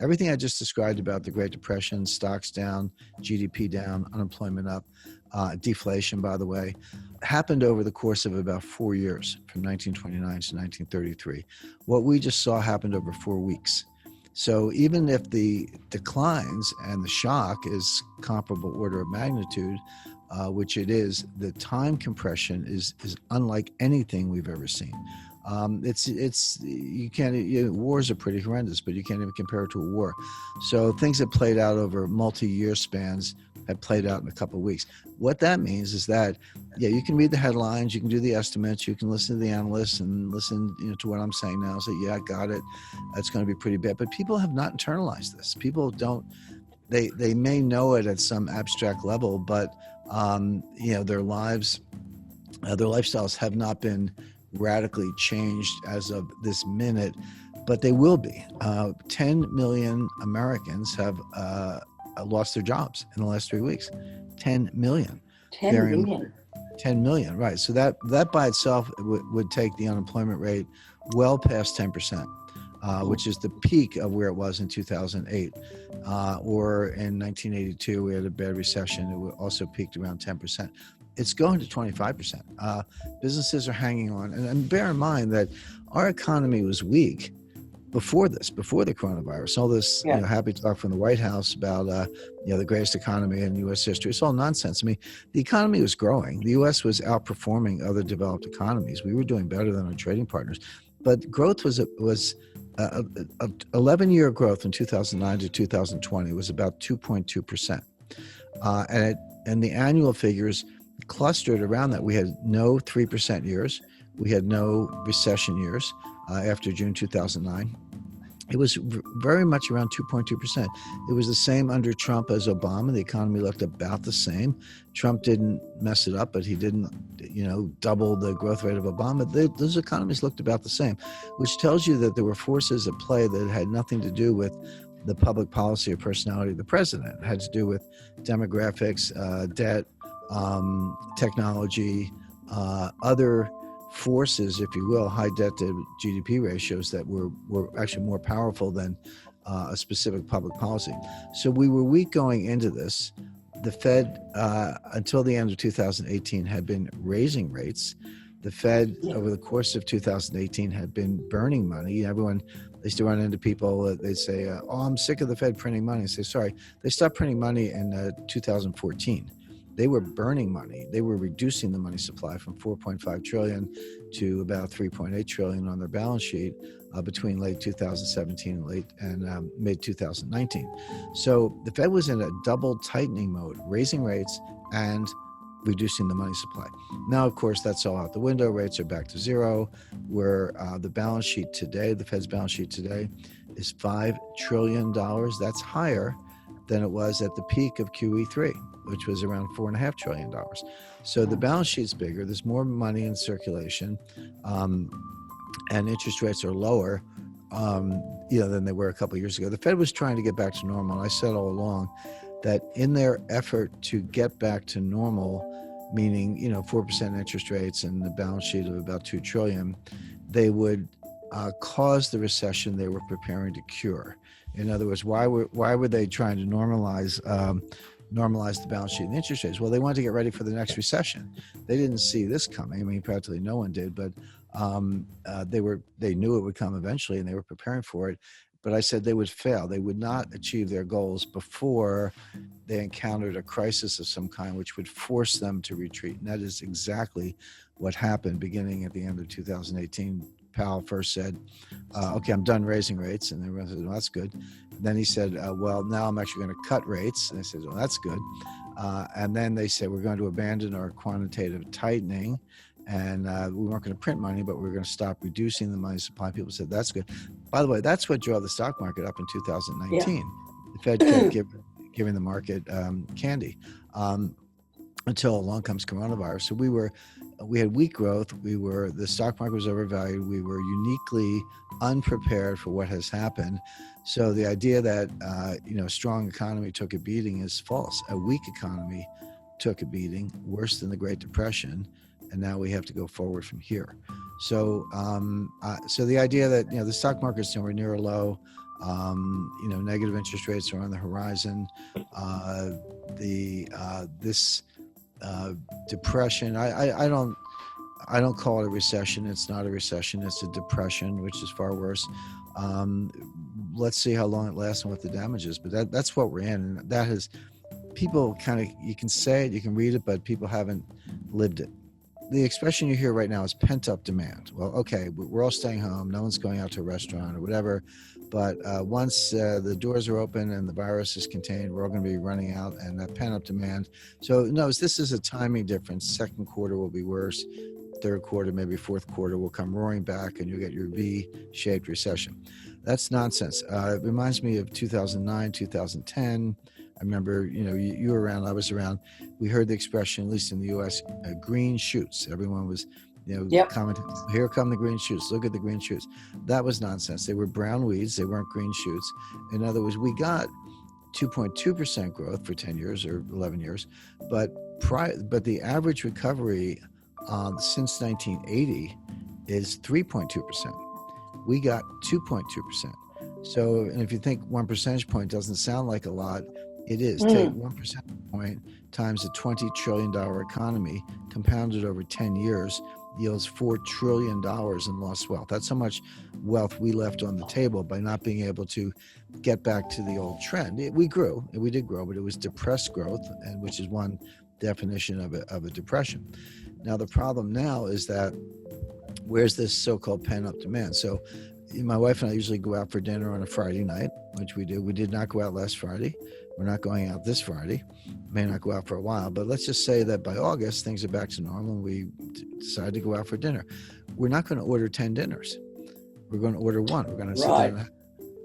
everything I just described about the Great Depression, stocks down, GDP down, unemployment up, deflation, by the way, happened over the course of about 4 years, from 1929 to 1933. What we just saw happened over 4 weeks. So even if the declines and the shock is comparable order of magnitude, which it is, the time compression is unlike anything we've ever seen. You can't, wars are pretty horrendous, but you can't even compare it to a war. So things that played out over multi-year spans have played out in a couple of weeks. What that means is that, you can read the headlines, you can do the estimates, you can listen to the analysts and listen to what I'm saying now. So I got it. It's going to be pretty bad. But people have not internalized this. People don't, they may know it at some abstract level, but their lives, their lifestyles have not been radically changed as of this minute, but they will be. 10 million Americans have lost their jobs in the last 3 weeks. 10 million. 10 million. 10 million, right. So that by itself would take the unemployment rate well past 10%, which is the peak of where it was in 2008. Or in 1982, we had a bad recession. It also peaked around 10%. It's going to 25%. Businesses are hanging on. And bear in mind that our economy was weak before the coronavirus. All this happy talk from the White House about the greatest economy in U.S. history. It's all nonsense. I mean, the economy was growing. The U.S. was outperforming other developed economies. We were doing better than our trading partners. But growth was 11-year growth in 2009 to 2020 was about 2.2%. And the annual figures clustered around that. We had no 3% years. We had no recession years after June 2009. It was very much around 2.2%. It was the same under Trump as Obama. The economy looked about the same. Trump didn't mess it up, but he didn't, double the growth rate of Obama. Those economies looked about the same, which tells you that there were forces at play that had nothing to do with the public policy or personality of the president. It had to do with demographics, debt, technology, other forces, if you will, high debt to GDP ratios that were actually more powerful than a specific public policy. So we were weak going into this. The Fed, until the end of 2018, had been raising rates. The Fed, over the course of 2018, had been burning money. Everyone, they used to run into people, they'd say, I'm sick of the Fed printing money. I say, sorry, they stopped printing money in 2014. They were burning money. They were reducing the money supply from 4.5 trillion to about 3.8 trillion on their balance sheet between late 2017 and mid 2019. So the Fed was in a double tightening mode, raising rates and reducing the money supply. Now, of course, that's all out the window. Rates are back to zero. Where the balance sheet today, the Fed's balance sheet today, is $5 trillion. That's higher than it was at the peak of QE3, which was around $4.5 trillion. So the balance sheet's bigger. There's more money in circulation, and interest rates are lower, than they were a couple of years ago. The Fed was trying to get back to normal. And I said all along that in their effort to get back to normal, meaning 4% interest rates and the balance sheet of about $2 trillion, they would cause the recession they were preparing to cure. In other words, why were they trying to normalize the balance sheet and interest rates? Well, they wanted to get ready for the next recession. They didn't see this coming. I mean, practically no one did, but they knew it would come eventually, and they were preparing for it. But I said they would fail. They would not achieve their goals before they encountered a crisis of some kind, which would force them to retreat. And that is exactly what happened beginning at the end of 2018. Powell first said, okay, I'm done raising rates. And everyone said, well, that's good. And then he said, well, now I'm actually going to cut rates. And I said, well, that's good. And then they said, we're going to abandon our quantitative tightening. And we weren't going to print money, but we were going to stop reducing the money supply. People said, that's good. By the way, that's what drove the stock market up in 2019. Yeah. The Fed kept giving the market candy until along comes coronavirus. So we had weak growth. The stock market was overvalued. We were uniquely unprepared for what has happened. So the idea that a strong economy took a beating is false. A weak economy took a beating, worse than the Great Depression, and now we have to go forward from here. So so the idea that the stock market's nowhere near a low, Negative interest rates are on the horizon. This depression, I don't call it a recession. It's not a recession. It's a depression, which is far worse. Let's see how long it lasts and what the damage is. But that's what we're in. And that has, people kind of, you can say it, you can read it, but people haven't lived it. The expression you hear right now is pent-up demand. Well, okay, we're all staying home. No one's going out to a restaurant or whatever. But once the doors are open and the virus is contained, we're all going to be running out, and that pent-up demand. So no, this is a timing difference. Second quarter will be worse. Third quarter, maybe fourth quarter will come roaring back, and you'll get your V-shaped recession. That's nonsense. It reminds me of 2009, 2010. I remember, you were around, I was around. We heard the expression, at least in the U.S., green shoots. Everyone was, commenting, here come the green shoots. Look at the green shoots. That was nonsense. They were brown weeds. They weren't green shoots. In other words, we got 2.2% growth for 10 years or 11 years, but the average recovery since 1980 is 3.2%. We got 2.2%. So, and if you think 1 percentage point doesn't sound like a lot, it is. Take 1 percentage point times a $20 trillion economy compounded over 10 years yields $4 trillion in lost wealth. That's how much wealth we left on the table by not being able to get back to the old trend. We did grow, but it was depressed growth, and which is one definition of a depression. Now, the problem now is that where's this so-called pent-up demand? So my wife and I usually go out for dinner on a Friday night, which we do. We did not go out last Friday. We're not going out this Friday. May not go out for a while, but let's just say that by August, things are back to normal and we decide to go out for dinner. We're not going to order 10 dinners. We're going to order one. We're going to sit down and have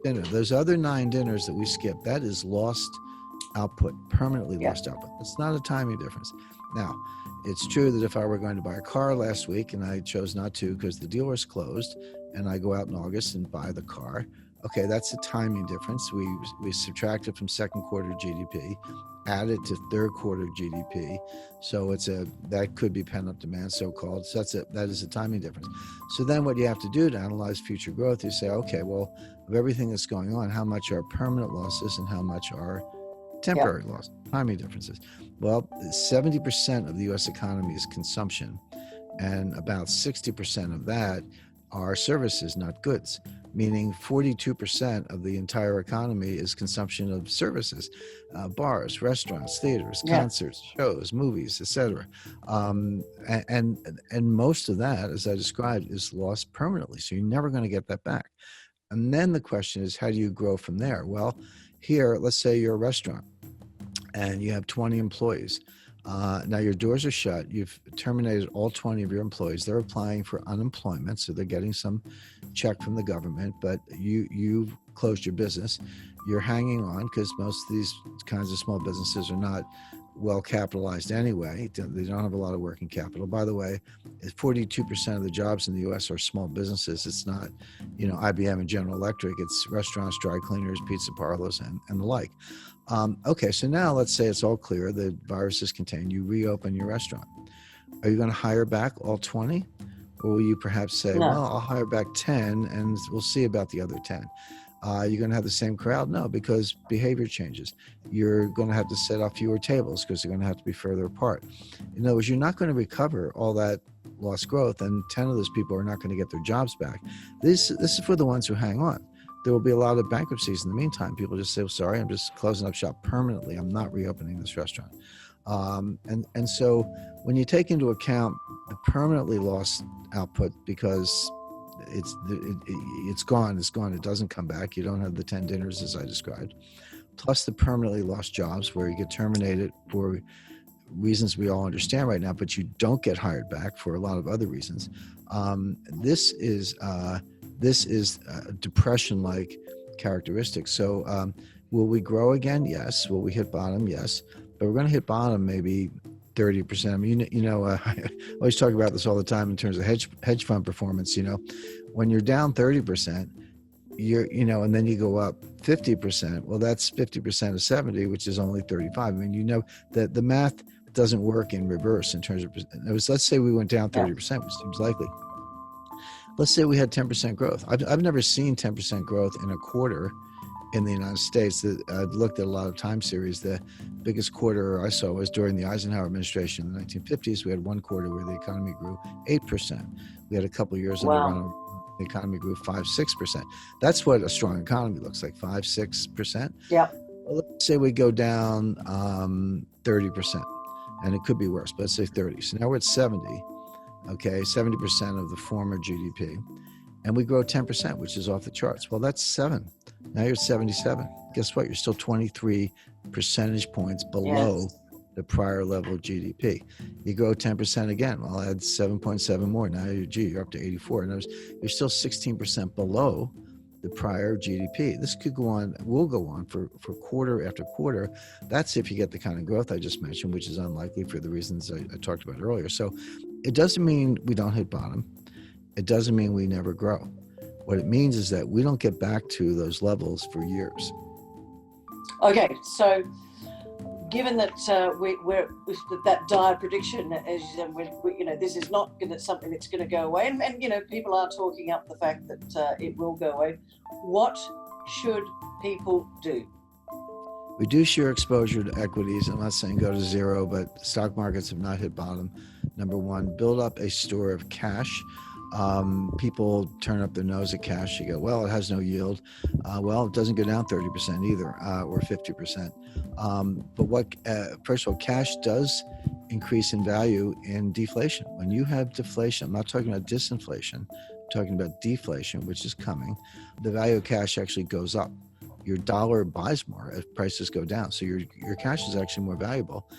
dinner. Those other 9 dinners that we skip, that is lost output, permanently lost output. It's not a timing difference. Now, it's true that if I were going to buy a car last week and I chose not to because the dealer's closed, and I go out in August and buy the car, okay, that's a timing difference. We subtract it from second quarter GDP, add it to third quarter GDP. So that could be pent-up demand, so-called. So that is a timing difference. So then what you have to do to analyze future growth, you say, okay, well, of everything that's going on, how much are permanent losses and how much are temporary losses, timing differences? Well, 70% of the U.S. economy is consumption, and about 60% of that are services, not goods, meaning 42% of the entire economy is consumption of services, bars, restaurants, theaters, concerts, shows, movies, etc. And most of that, as I described, is lost permanently. So you're never going to get that back. And then the question is, how do you grow from there? Well, here, let's say you're a restaurant and you have 20 employees. Now your doors are shut. You've terminated all 20 of your employees. They're applying for unemployment, so they're getting some check from the government, but you've closed your business. You're hanging on because most of these kinds of small businesses are not well capitalized anyway. They don't have a lot of working capital. By the way, 42% of the jobs in the U.S. are small businesses. It's not, IBM and General Electric. It's restaurants, dry cleaners, pizza parlors, and the like. Okay, so now let's say it's all clear, the virus is contained, you reopen your restaurant. Are you going to hire back all 20? Or will you perhaps say, well, I'll hire back 10 and we'll see about the other 10? You're going to have the same crowd? No, because behavior changes. You're going to have to set up fewer tables because they're going to have to be further apart. In other words, you're not going to recover all that lost growth, and 10 of those people are not going to get their jobs back. This is for the ones who hang on. There will be a lot of bankruptcies in the meantime. People just say, well, sorry, I'm just closing up shop permanently. I'm not reopening this restaurant. And so when you take into account the permanently lost output, because it's gone, it doesn't come back. You don't have the 10 dinners as I described, plus the permanently lost jobs where you get terminated for reasons we all understand right now, but you don't get hired back for a lot of other reasons. This is a depression-like characteristic. So will we grow again? Yes. Will we hit bottom? Yes. But we're going to hit bottom maybe 30%. I mean, I always talk about this all the time in terms of hedge fund performance. When you're down 30%, and then you go up 50%. Well, that's 50% of 70, which is only 35. I mean, that the math doesn't work in reverse in terms of. Let's say we went down 30%, which seems likely. Let's say we had 10% growth. I've never seen 10% growth in a quarter in the United States. I've looked at a lot of time series. The biggest quarter I saw was during the Eisenhower administration in the 1950s. We had one quarter where the economy grew 8%. We had a couple of years under Ronald. The economy grew 5-6%. That's what a strong economy looks like, 5-6%. Yeah. Well, let's say we go down 30%, and it could be worse, but let's say 30. So now we're at 70. Okay, 70% of the former GDP, and we grow 10%, which is off the charts. Well, that's 7. Now you're at 77. Guess what? You're still 23 percentage points below the prior level of GDP. You grow 10% again. Well, add 7.7 more. Now you're up to 84. And you're still 16% below the prior GDP. This could go on, will go on for quarter after quarter. That's if you get the kind of growth I just mentioned, which is unlikely for the reasons I talked about earlier. So it doesn't mean we don't hit bottom. It doesn't mean we never grow. What it means is that we don't get back to those levels for years. Okay, so given that we're that dire prediction, as you said, this is not something that's going to go away, and people are talking up the fact that it will go away. What should people do? Reduce your exposure to equities. I'm not saying go to zero, but stock markets have not hit bottom. Number one, build up a store of cash. People turn up their nose at cash. You go, well, it has no yield. Well, it doesn't go down 30% either, or 50%. But first of all, cash does increase in value in deflation. When you have deflation, I'm not talking about disinflation, I'm talking about deflation, which is coming. The value of cash actually goes up. Your dollar buys more if prices go down. So your cash is actually more valuable